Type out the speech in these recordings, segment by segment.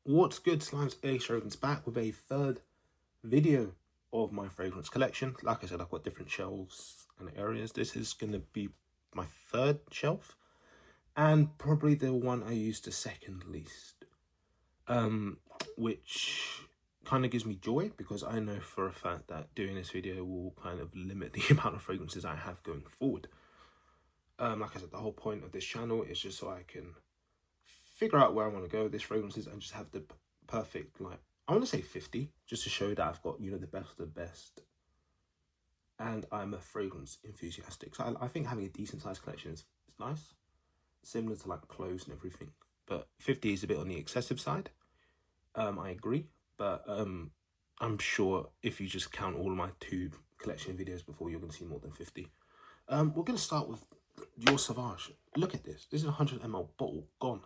What's good, Slimes? Ace Rogan's back with a third video of my fragrance collection. Like I said, I've got different shelves and areas. This is going to be my third shelf and probably the one I use the second least, which kind of gives me joy because I know for a fact that doing this video will kind of limit the amount of fragrances I have going forward. Like I said, the whole point of this channel is just so I can figure out where I want to go with these fragrances and just have the perfect, like, I want to say 50, just to show that I've got, you know, the best of the best. And I'm a fragrance enthusiastic. So I think having a decent sized collection is nice. Similar to like clothes and everything. But 50 is a bit on the excessive side. I agree. But I'm sure if you just count all of my 2 collection videos before, you're going to see more than 50. We're going to start with Dior Sauvage. Look at this. This is a 100 ml bottle gone.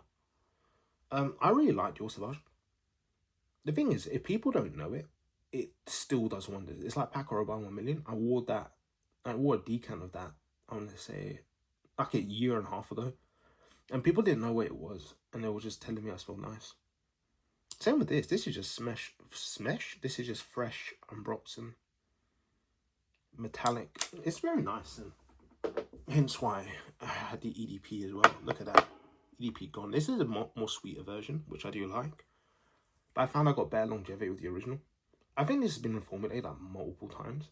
I really like Dior Sauvage. The thing is, if people don't know it, it still does wonders. It's like Paco Rabanne 1 million. I wore a decant of that, I want to say, like a year and a half ago. And people didn't know what it was. And they were just telling me I smelled nice. Same with this. This is just Smesh. This is just fresh Ambroxan. Metallic. It's very nice. And hence why I had the EDP as well. Look at that. EDP gone. This is a more sweeter version, which I do like. But I found I got better longevity with the original. I think this has been reformulated like multiple times.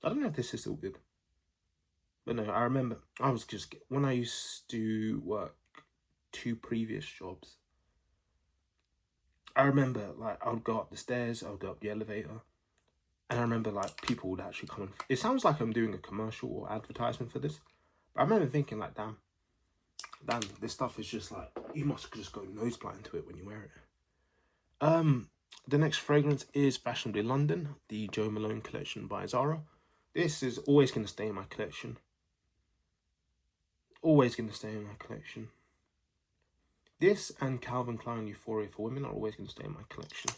I don't know if this is still good. But no, I remember I was just, when I used to work 2 previous jobs, I remember like I would go up the stairs, I would go up the elevator. And I remember like people would actually come and, it sounds like I'm doing a commercial or advertisement for this. But I remember thinking like, damn, this stuff is just like, you must just go nose blind to it when you wear it. The next fragrance is Fashionably London, the Jo Malone collection by Zara. This is always going to stay in my collection. Always going to stay in my collection. This and Calvin Klein Euphoria for Women are always going to stay in my collection.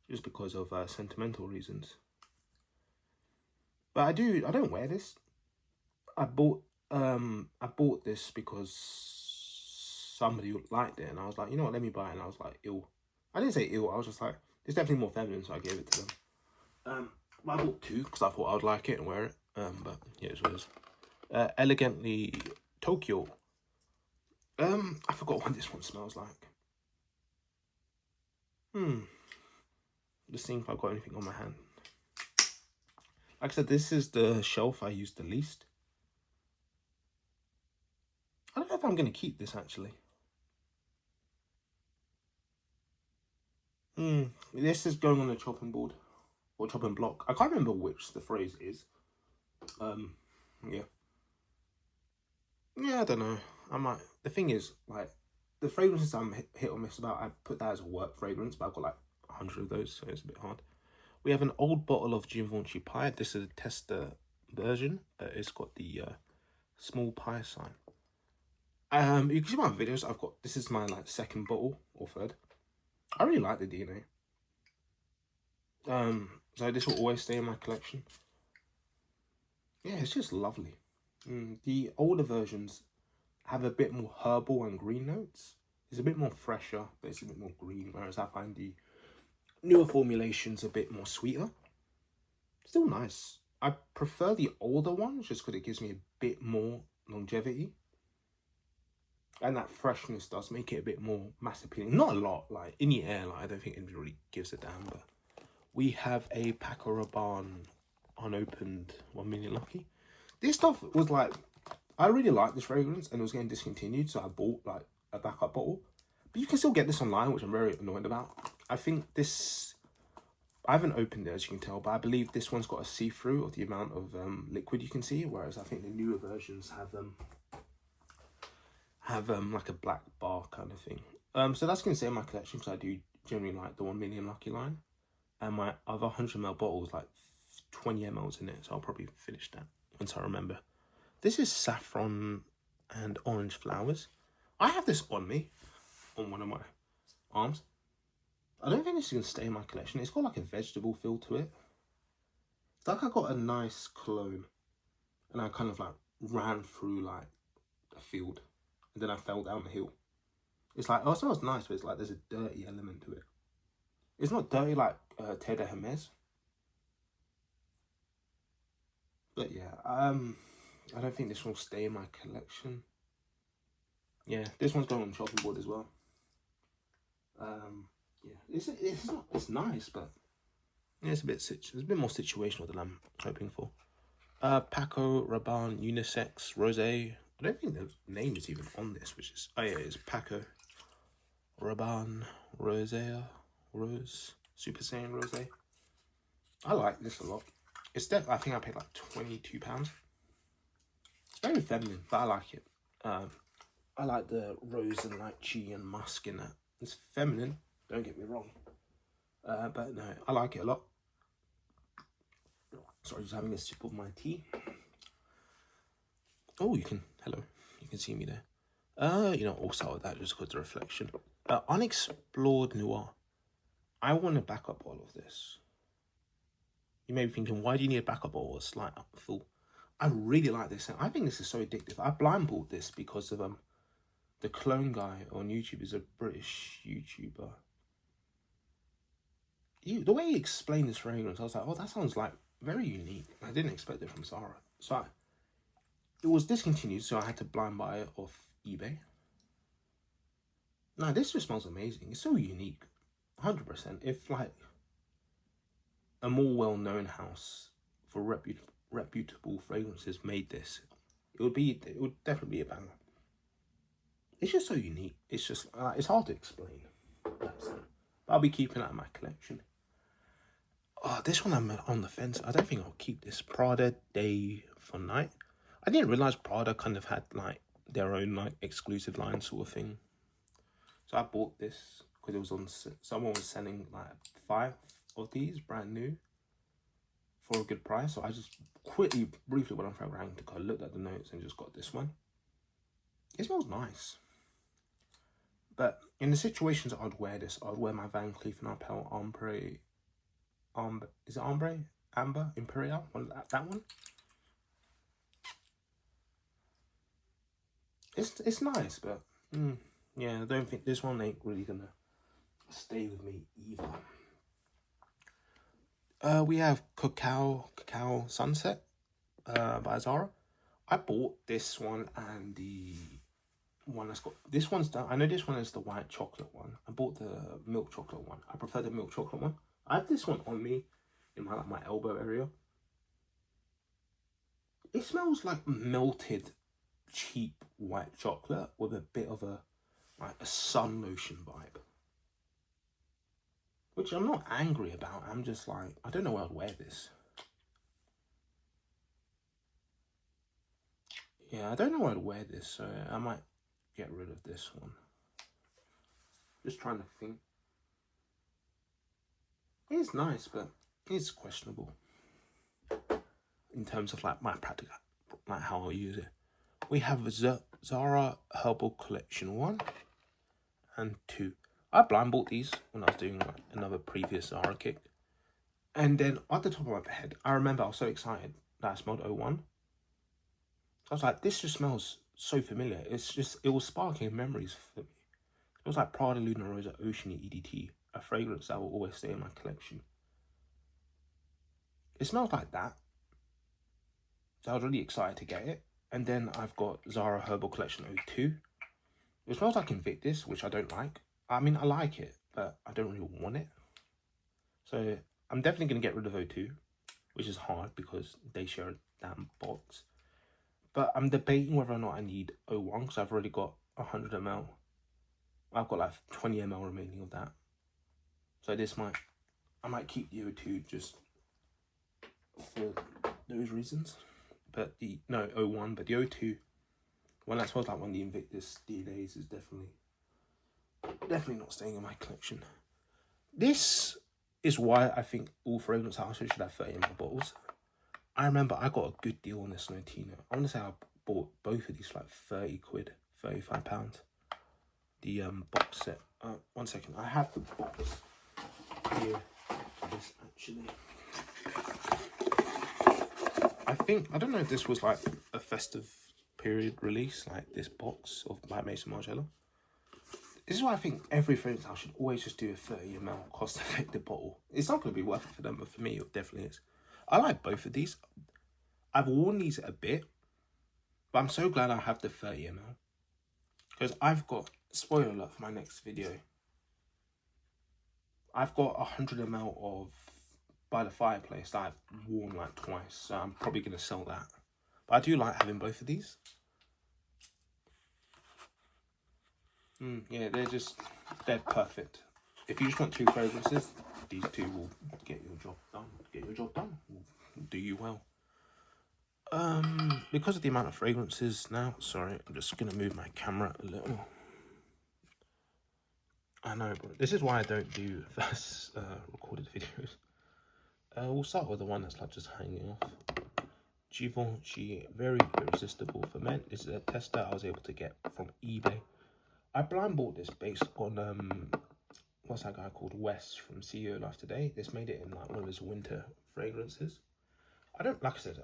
Just because of sentimental reasons. But I don't wear this. I bought this because somebody liked it and I was like, you know what, let me buy it. And I was like, ew. I didn't say ew, I was just like, it's definitely more feminine, so I gave it to them. But I bought 2 because I thought I would like it and wear it. But yeah, it's what it is. Elegantly Tokyo. I forgot what this one smells like. Just seeing if I've got anything on my hand. Like I said, this is the shelf I use the least. I don't know if I'm going to keep this actually. This is going on the chopping board or chopping block. I can't remember which the phrase is. Yeah, I don't know. I might. The thing is, like, the fragrances I'm hit or miss about, I put that as a work fragrance, but I've got like 100 of those, so it's a bit hard. We have an old bottle of Givenchy pie. This is a tester version. It's got the small pie sign. You can see my videos. I've got, this is my like 2nd bottle or 3rd. I really like the DNA. So this will always stay in my collection. Yeah, it's just lovely. The older versions have a bit more herbal and green notes. It's a bit more fresher, but it's a bit more green, whereas I find the newer formulations a bit more sweeter. Still nice. I prefer the older ones just because it gives me a bit more longevity. And that freshness does make it a bit more mass appealing. Not a lot, like in the air, like I don't think anybody really gives a damn, but we have a Paco Rabanne unopened 1 million Lucky. This stuff was like, I really like this fragrance and it was getting discontinued, so I bought like a backup bottle. But you can still get this online, which I'm very annoyed about. I think this, I haven't opened it as you can tell, but I believe this one's got a see-through of the amount of liquid you can see, whereas I think the newer versions have like a black bar kind of thing. So that's going to stay in my collection because I do generally like the 1 million Lucky line. And my other 100 ml bottle is like 20 mLs in it, so I'll probably finish that once I remember. This is saffron and orange flowers. I have this on me, on one of my arms. I don't think this is going to stay in my collection. It's got like a vegetable feel to it. It's like I got a nice cologne and I kind of like ran through like a field and then I fell down the hill. It's like, oh, it smells nice, but it's like there's a dirty element to it. It's not dirty like Terre de Hermes. But yeah, I don't think this will stay in my collection. Yeah, this one's going on the chopping board as well. Yeah, it's nice, but yeah, it's a bit more situational than I'm hoping for. Paco Rabanne Unisex Rosé. I don't think the name is even on this, which is, oh yeah, it's Paco Rabanne Rosé Rose Super Saiyan Rosé. I like this a lot. It's I think I paid like £22. It's very feminine, but I like it. I like the rose and lychee and musk in it. It's feminine, don't get me wrong. But no, I like it a lot. Sorry, just having a sip of my tea. Oh, hello, you can see me there. You know, also with that, just because the reflection. Unexplored Noir. I want a backup bottle of this. You may be thinking, why do you need a backup bottle or a slight full? I really like this. I think this is so addictive. I blind bought this because of the clone guy on YouTube is a British YouTuber. The way he explained this fragrance, I was like, oh, that sounds like very unique. I didn't expect it from Zara. So it was discontinued, so I had to blind buy it off eBay. Now, this just smells amazing. It's so unique. 100%. If like a more well-known house for reputable fragrances made this, it would definitely be a banger. It's just so unique. It's just it's hard to explain. But I'll be keeping that in my collection. Oh, this one I'm on the fence. I don't think I'll keep this. Prada Day for Night. I didn't realize Prada kind of had like their own like exclusive line sort of thing. So I bought this because it was on. Someone was selling like 5 of these brand new for a good price. So I just briefly went on Fragrantica, I looked at the notes and just got this one. It smells nice. But in the situations I'd wear this, I'd wear my Van Cleef & Arpels is it Amber Imperial? That one? It's nice, but yeah, I don't think this one ain't really gonna stay with me either. We have Cacao Sunset by Zara. I bought this one and the one that's got, this one's done. I know this one is the white chocolate one. I bought the milk chocolate one. I prefer the milk chocolate one. I have this one on me in my elbow area. It smells like melted cheap white chocolate with a bit of a sun lotion vibe, which I'm not angry about. I'm just like, I don't know where I'd wear this. Yeah, I don't know where I'd wear this, so I might get rid of this one. Just trying to think. It's nice, but it's questionable in terms of like my practical, like how I'll use it. We have Zara Herbal Collection 1 and 2. I blind bought these when I was doing like another previous Zara kick. And then at the top of my head, I remember I was so excited that I smelled 01. I was like, this just smells so familiar. It was sparking memories for me. It was like Prada Luna Rosa Oceany EDT, a fragrance that will always stay in my collection. It smells like that. So I was really excited to get it. And then I've got Zara Herbal Collection 02. It smells like Invictus, which I don't like. I mean, I like it, but I don't really want it. So I'm definitely going to get rid of 02, which is hard because they share a damn box. But I'm debating whether or not I need 01 because I've already got 100 ml. I've got like 20 ml remaining of that. So I might keep the 02 just for those reasons. But 01, but the 02, one that smells like one of the Invictus DNAs is definitely not staying in my collection. This is why I think all fragrance houses should have 30 ml bottles. I remember I got a good deal on this Notino. I want to say I bought both of these for like 30 quid, £35. The box set. 1 second, I have the box here for this actually. I don't know if this was like a festive period release, like this box of by Maison Margiela. This is why I think every fragrance house should always just do a 30 ml cost-effective bottle. It's not going to be worth it for them, but for me, it definitely is. I like both of these. I've worn these a bit, but I'm so glad I have the 30 ml. Because I've got, spoiler alert for my next video, I've got 100 ml of By the Fireplace that I've worn like twice, so I'm probably going to sell that. But I do like having both of these. Yeah, they're perfect. If you just want 2 fragrances, these 2 will get your job done. Will do you well. Because of the amount of fragrances now, sorry, I'm just gonna move my camera a little. I know, but this is why I don't do fast recorded videos. We'll start with the one that's like just hanging off. Givenchy Very Irresistible for Men. This is a tester I was able to get from eBay. I blind bought this based on what's that guy called, Wes from CEO Life Today. This made it in like one of his winter fragrances. I don't, like I said,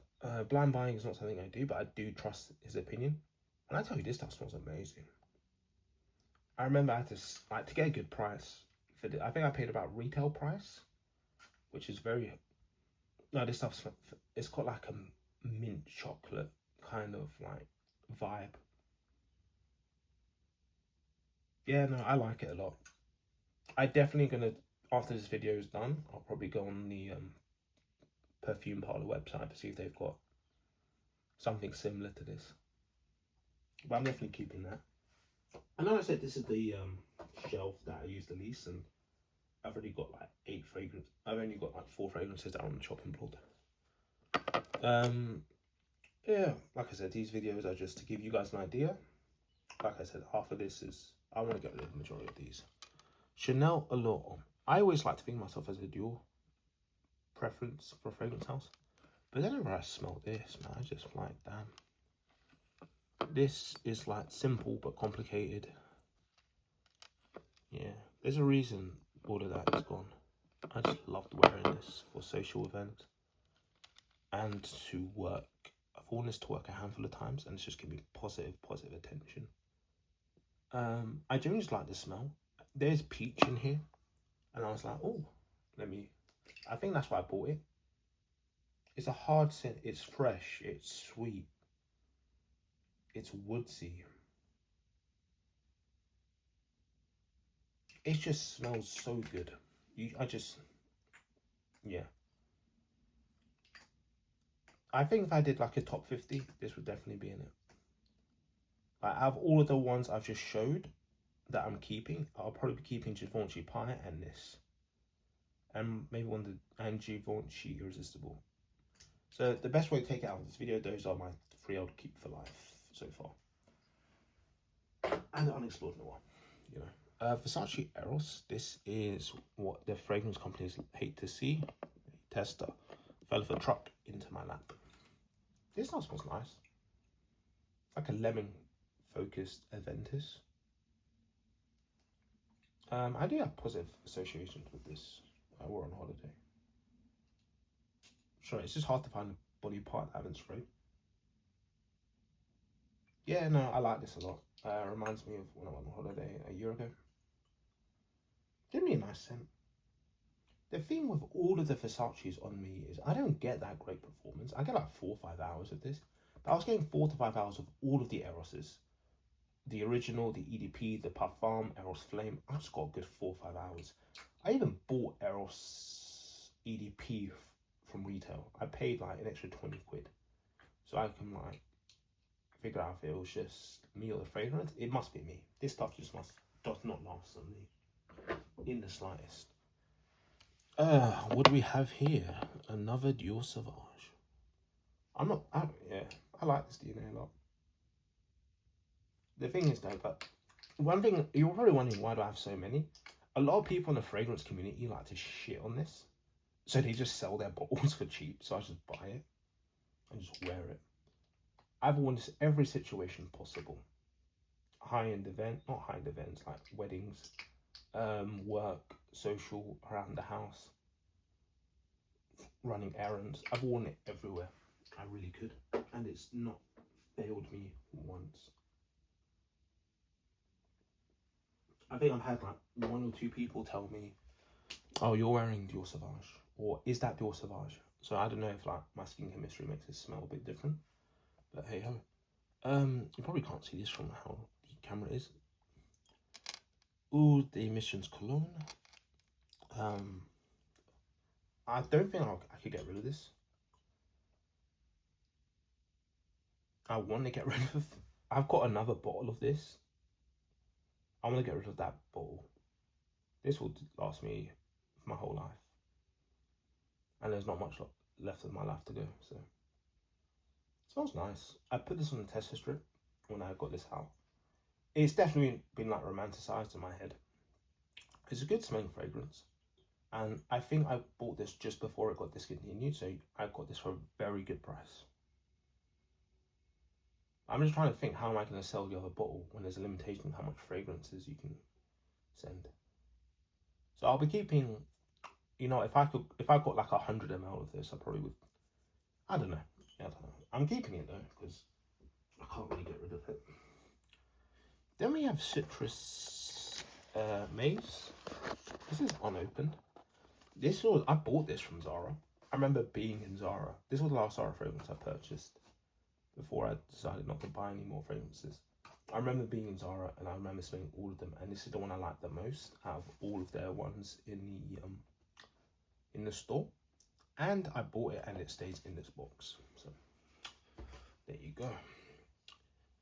blind buying is not something I do, but I do trust his opinion. And I tell you, this stuff smells amazing. I remember I had to get a good price for this. I think I paid about retail price, which is very, no, this stuff's, it's got like a mint chocolate kind of like vibe. Yeah, no, I like it a lot. I definitely gonna, after this video is done, I'll probably go on the Perfume Parlor website to see if they've got something similar to this. But I'm definitely keeping that. And like I said, this is the shelf that I use the least, and I've already got like 8 fragrances. I've only got like 4 fragrances down on the chopping board. Yeah, like I said, these videos are just to give you guys an idea. Like I said, half of this is, I want to get rid of the majority of these. Chanel Allure. I always like to think of myself as a dual preference for a fragrance house. But then whenever I smell this, man, I just like, damn. This is like simple but complicated. Yeah, there's a reason all of that is gone. I just loved wearing this for social events and to work. I've worn this to work a handful of times, and it's just giving me positive attention. I generally just like the smell. There's peach in here, and I was like, oh, I think that's why I bought it. It's a hard scent, it's fresh, it's sweet, it's woodsy. It just smells so good. Yeah. I think if I did like a top 50, this would definitely be in it. Like, out of all of the ones I've just showed that I'm keeping, I'll probably be keeping Givenchy Pie and this. And maybe and Givenchy Irresistible. So the best way to take it out of this video, those are my 3 I'll keep for life so far. And the unexplored Noir, you know. Versace Eros, this is what the fragrance companies hate to see. Tester fell off a truck into my lap. This now smells nice. Like a lemon focused Aventus. I do have positive associations with this. I wore on holiday. Sure, it's just hard to find a body part I haven't sprayed. Yeah, no, I like this a lot. Reminds me of when I went on holiday a year ago. Give me a nice scent. The thing with all of the Versace's on me is I don't get that great performance. I get like 4 or 5 hours of this. But I was getting 4 to 5 hours of all of the Eroses. The original, the EDP, the Parfum, Eros Flame. I just got a good 4 or 5 hours. I even bought Eros EDP from retail. I paid like an extra 20 quid. So I can like figure out if it was just me or the fragrance. It must be me. This stuff just does not last on me in the slightest. What do we have here? Another Dior Sauvage. I like this DNA a lot. The thing is though, but one thing, you're probably wondering, why do I have so many? A lot of people in the fragrance community like to shit on this. So they just sell their bottles for cheap. So I just buy it and just wear it. I've worn this every situation possible. High-end event, not high-end events, like weddings, work, social, around the house, running errands. I've worn it everywhere. I really could. And it's not failed me once. I think I've had like 1 or 2 people tell me, oh, you're wearing Dior Sauvage, or is that Dior Sauvage? So I don't know if like my skin chemistry makes it smell a bit different, but hey ho. You probably can't see this from how the camera is. Ooh, the Emissions Cologne. I don't think I could get rid of this. I want to get rid of. I've got another bottle of this. I want to get rid of that bottle. This will last me for my whole life, and there's not much left of my life to go. So it smells nice. I put this on the tester strip when I got this out. It's definitely been like romanticized in my head. It's a good smelling fragrance, and I think I bought this just before it got discontinued, so I got this for a very good price. I'm just trying to think, how am I going to sell the other bottle when there's a limitation on how much fragrances you can send. So I'll be keeping, you know, if I got like 100 ml of this, I probably would. I don't know. Yeah, I don't know. I'm keeping it though because I can't really get rid of it. Then we have Citrus Maze. This is unopened. I bought this from Zara. I remember being in Zara. This was the last Zara fragrance I purchased before I decided not to buy any more fragrances. I remember being in Zara and I remember smelling all of them, and this is the one I like the most out of all of their ones in the store. And I bought it and it stays in this box. So there you go.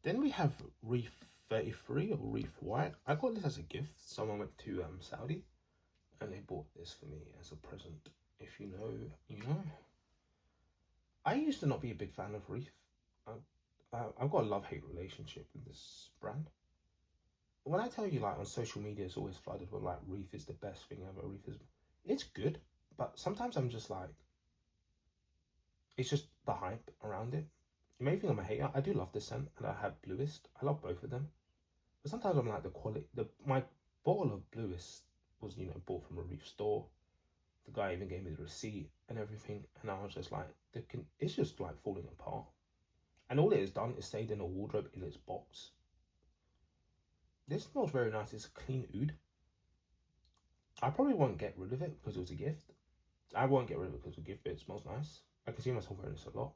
Then we have Reef 33 or Reef White. I got this as a gift. Someone went to Saudi and they bought this for me as a present. If you know, you know. I used to not be a big fan of Reef. I've got a love-hate relationship with this brand. When I tell you, like, on social media, it's always flooded with, like, Reef is the best thing ever. Reef is... It's good, but sometimes I'm just like... It's just the hype around it. You may think I'm a hater. I do love this scent, and I have Bluest. I love both of them. But sometimes I'm like, the quality... My bottle of Bluest was, you know, bought from a Reef store. The guy even gave me the receipt and everything, and I was just like, it's just, like, falling apart. And all it has done is stayed in a wardrobe in its box. This smells very nice. It's a clean oud. I probably won't get rid of it because it was a gift. I won't get rid of it because it was a gift, but it smells nice. I can see myself wearing this a lot.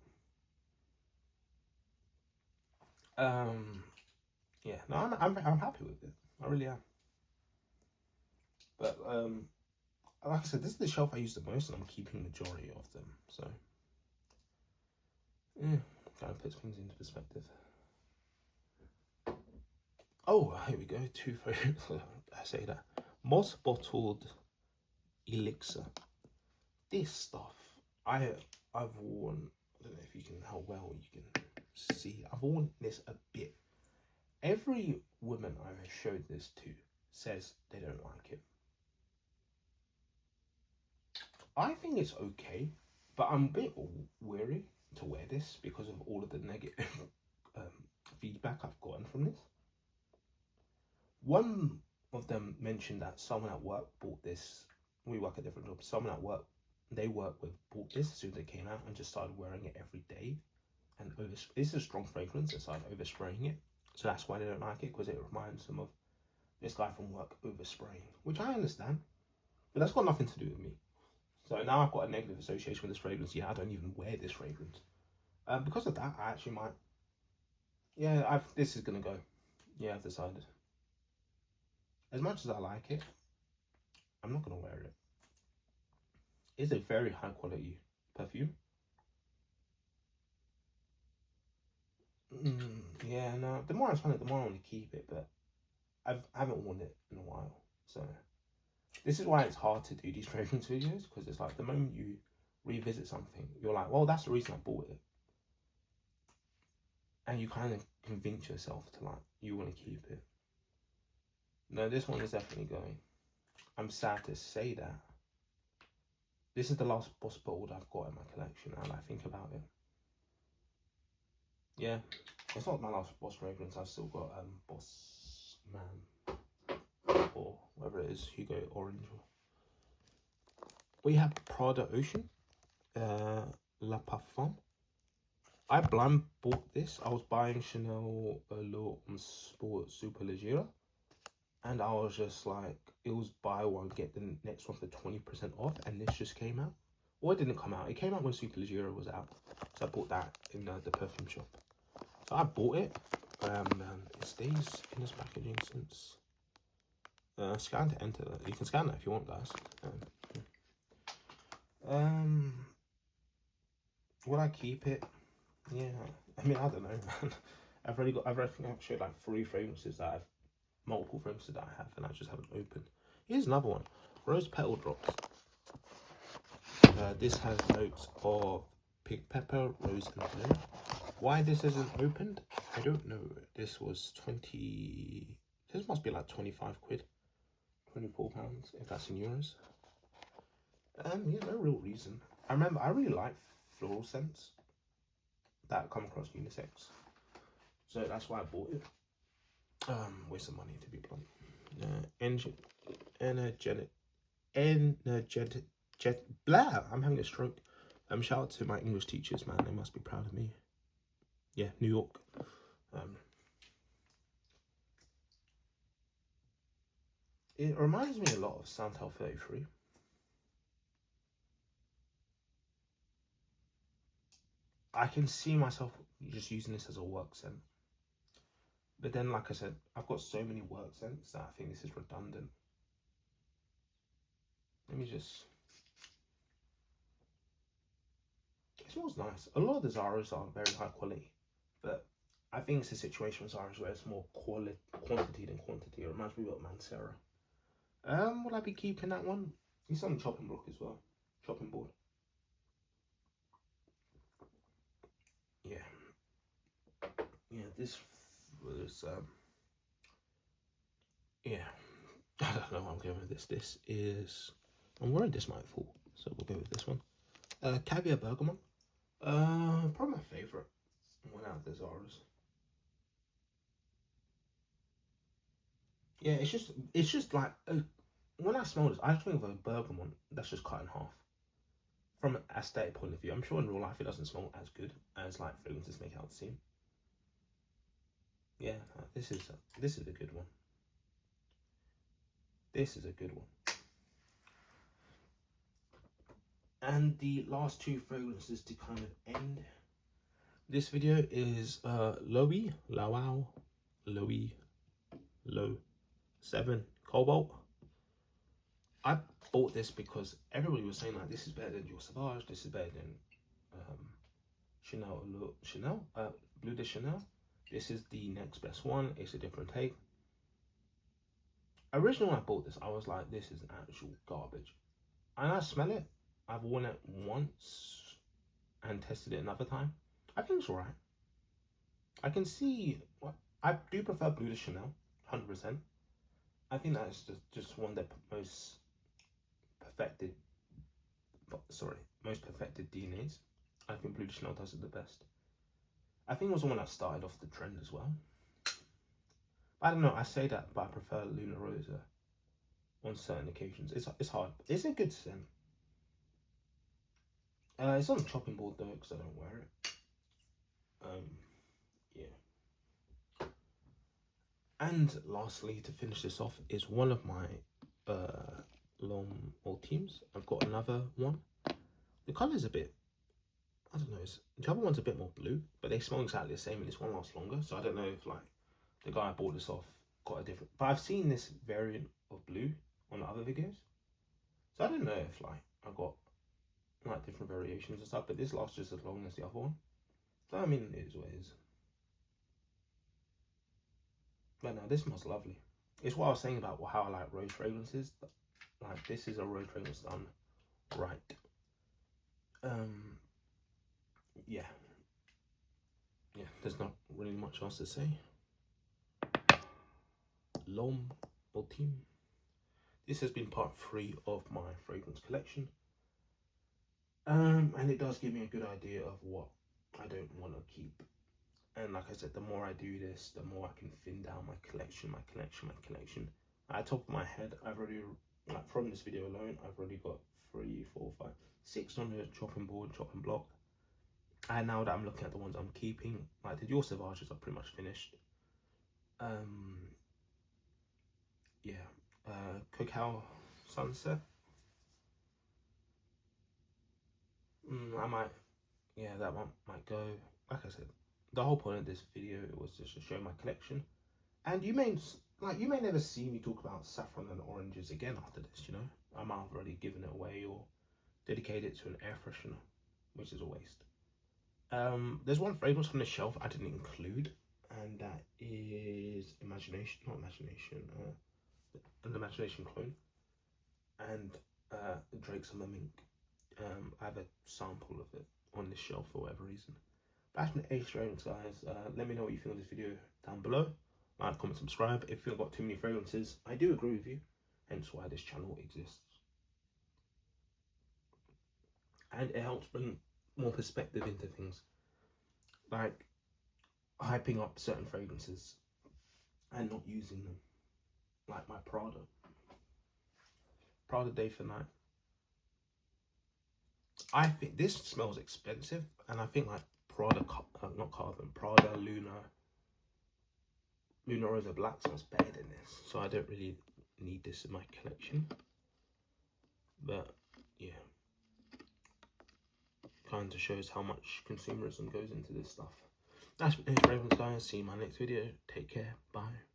Yeah, no, I'm happy with it. I really am. But like I said, this is the shelf I use the most, and I'm keeping the majority of them. So yeah, kind of puts things into perspective. Oh, here we go. 2 favorites. I say that. Moss bottled elixir. This stuff, I've worn. I don't know if you can, how well you can see. I've worn this a bit. Every woman I've showed this to says they don't like it. I think it's okay, but I'm a bit weary to wear this because of all of the negative feedback I've gotten from this. One of them mentioned that someone at work bought this. We work at different jobs. Someone at work they work with bought this as soon as it came out and just started wearing it every day. And this is a strong fragrance, and started overspraying it. So that's why they don't like it, because it reminds them of this guy from work overspraying, which I understand, but that's got nothing to do with me. So now I've got a negative association with this fragrance. Yeah, I don't even wear this fragrance. Because of that, I actually might. Yeah, this is gonna go. Yeah, I've decided. As much as I like it, I'm not gonna wear it. It's a very high quality perfume. Yeah, no. The more I smell it, the more I want to keep it, but I haven't worn it in a while. So this is why it's hard to do these fragrance videos, because it's like the moment you revisit something, you're like, well, that's the reason I bought it. And you kind of convince yourself to, like, you want to keep it. No, this one is definitely going. I'm sad to say that. This is the last Boss bottle I've got in my collection, and I think about it. Yeah, it's not my last Boss fragrance. I've still got Boss Man, or whatever it is, Hugo Orange. We have Prada Ocean, La Parfum. I blind bought this. I was buying Chanel L'Eau Sport Super Leggera, and I was just like, it was buy one get the next one for 20% off, and this just came out. Well, it didn't come out. It came out when Superleggera was out, so I bought that in the perfume shop. So I bought it. And it stays in this packaging since. Scan to enter. You can scan that if you want, guys. Will I keep it? Yeah. I mean, I don't know, man. I've showed like 3 fragrances that I've multiple fragrances that I have, and I just haven't opened. Here's another one, Rose Petal Drops. This has notes of pink pepper, rose, and vanilla. Why this isn't opened, I don't know. This was 20. This must be like 25 quid, £24 if that's in euros. Yeah, no real reason. I remember I really like floral scents that come across unisex, so that's why I bought it. Waste of money, to be blunt. Energetic, blah. I'm having a stroke. Shout out to my English teachers, man. They must be proud of me. Yeah, New York. It reminds me a lot of Santal 33. I can see myself just using this as a work scent. But then, like I said, I've got so many work scents that I think this is redundant. Let me just... It smells nice. A lot of the Zaras are very high quality, but I think it's a situation with Zaras where it's more quantity than quantity. It reminds me of Mancera. Will I be keeping that one? It's on the chopping block as well. Chopping board. Yeah. Yeah, this was, yeah. I don't know where I'm going with this. This is... I'm wearing this Nightfall, so we'll go with this one. Caviar Bergamot. Probably my favourite one out of the Zaras. Yeah, it's just like, when I smell this, I think of a bergamot that's just cut in half. From an aesthetic point of view, I'm sure in real life it doesn't smell as good as like fragrances make out to seem. Yeah, this is a good one. This is a good one. And the last 2 fragrances to kind of end this video is Low 7 Cobalt. I bought this because everybody was saying like this is better than Dior Sauvage, this is better than Bleu de Chanel. This is the next best one. It's a different take. Originally when I bought this, I was like, this is actual garbage. And I smell it. I've worn it once and tested it another time. I think it's alright. I can see, I do prefer Bleu de Chanel, 100%. I think that's just one of the most perfected DNAs. I think Bleu de Chanel does it the best. I think it was the one that started off the trend as well. I don't know, I say that, but I prefer Luna Rosa on certain occasions. It's hard. It's a good scent. It's on the chopping board though, because I don't wear it. Yeah. And lastly, to finish this off, is one of my L'Homme Ultimes. I've got another one. The colour's a bit, I don't know, the other one's a bit more blue, but they smell exactly the same, and this one lasts longer. So I don't know if like the guy I bought this off got a different, but I've seen this variant of blue on the other videos, so I don't know if like I got like different variations and stuff, but this lasts just as long as the other one. So I mean, it is what it is. But now this smells lovely. It's what I was saying about how I like rose fragrances. Like this is a rose fragrance done right. Yeah, there's not really much else to say. L'Homme Ultime. This has been part 3 of my fragrance collection. And it does give me a good idea of what I don't want to keep. And like I said, the more I do this, the more I can thin down my collection. At the top of my head, I've already, like from this video alone, I've already got 3, 4, 5, 6 on the chopping block. And now that I'm looking at the ones I'm keeping, like the Dior Sauvages are pretty much finished. yeah, Cacao Sunset. I might, yeah, that one might go. Like I said, the whole point of this video was just to show my collection. And you may never see me talk about saffron and oranges again after this, you know. I might have already given it away or dedicated it to an air freshener, which is a waste. There's one fragrance on the shelf I didn't include, and that is an Imagination clone, and Drake Summer Mink. I have a sample of it on this shelf for whatever reason. That's been Ace Fragrance, guys. Let me know what you think of this video down below. Like, comment, subscribe. If you've got too many fragrances, I do agree with you. Hence why this channel exists. And it helps bring more perspective into things. Like hyping up certain fragrances and not using them. Like my Prada Day for Night. I think this smells expensive, and I think like Prada Luna Rosa Black smells better than this, so I don't really need this in my collection. But yeah, kind of shows how much consumerism goes into this stuff. That's been it, fragrance, guys. See you in my next video. Take care. Bye.